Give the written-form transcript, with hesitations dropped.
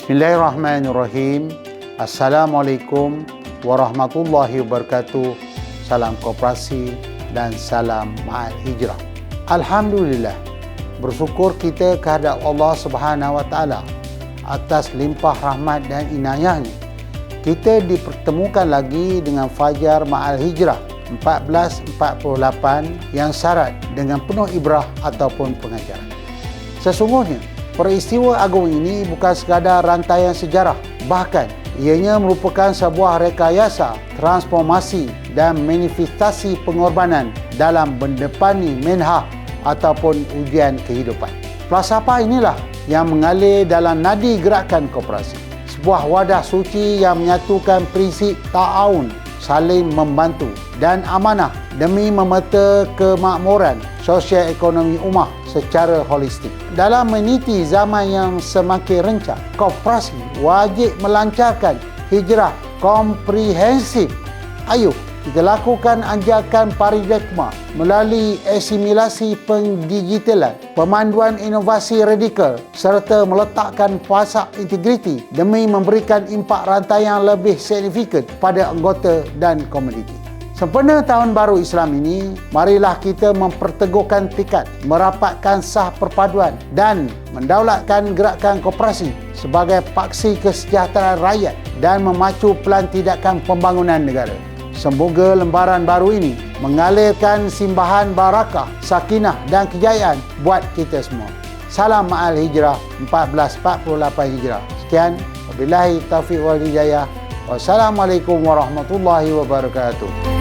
Bismillahirrahmanirrahim. Assalamualaikum warahmatullahi wabarakatuh. Salam Koperasi dan salam Ma'al Hijrah. Alhamdulillah, bersyukur kita kehadap Allah Subhanahu Wa Taala atas limpah rahmat dan inayahnya. Kita dipertemukan lagi dengan Fajar Ma'al Hijrah 1448 yang syarat dengan penuh ibrah ataupun pengajaran. Sesungguhnya, peristiwa agung ini bukan sekadar rantaian sejarah, bahkan ianya merupakan sebuah rekayasa, transformasi dan manifestasi pengorbanan dalam mendepani menhaj ataupun ujian kehidupan. Falsafah inilah yang mengalir dalam nadi gerakan koperasi, sebuah wadah suci yang menyatukan prinsip ta'awun, saling membantu dan amanah demi memeta kemakmuran sosial ekonomi ummah secara holistik. Dalam meniti zaman yang semakin rencang, koperasi wajib melancarkan hijrah komprehensif. Ayuh, kita lakukan anjakan paradigma melalui asimilasi pendigitalan, pemanduan inovasi radikal serta meletakkan falsafah integriti demi memberikan impak rantaian lebih signifikan pada anggota dan komuniti. Sempena Tahun Baru Islam ini, marilah kita memperteguhkan tekad, merapatkan sah perpaduan dan mendaulatkan gerakan koperasi sebagai paksi kesejahteraan rakyat dan memacu pelan tindakan pembangunan negara. Semoga lembaran baru ini mengalirkan simbahan barakah, sakinah dan kejayaan buat kita semua. Salam Ma'al Hijrah 1448 Hijrah. Sekian, wabillahi taufiq wal hidayah. Wassalamualaikum warahmatullahi wabarakatuh.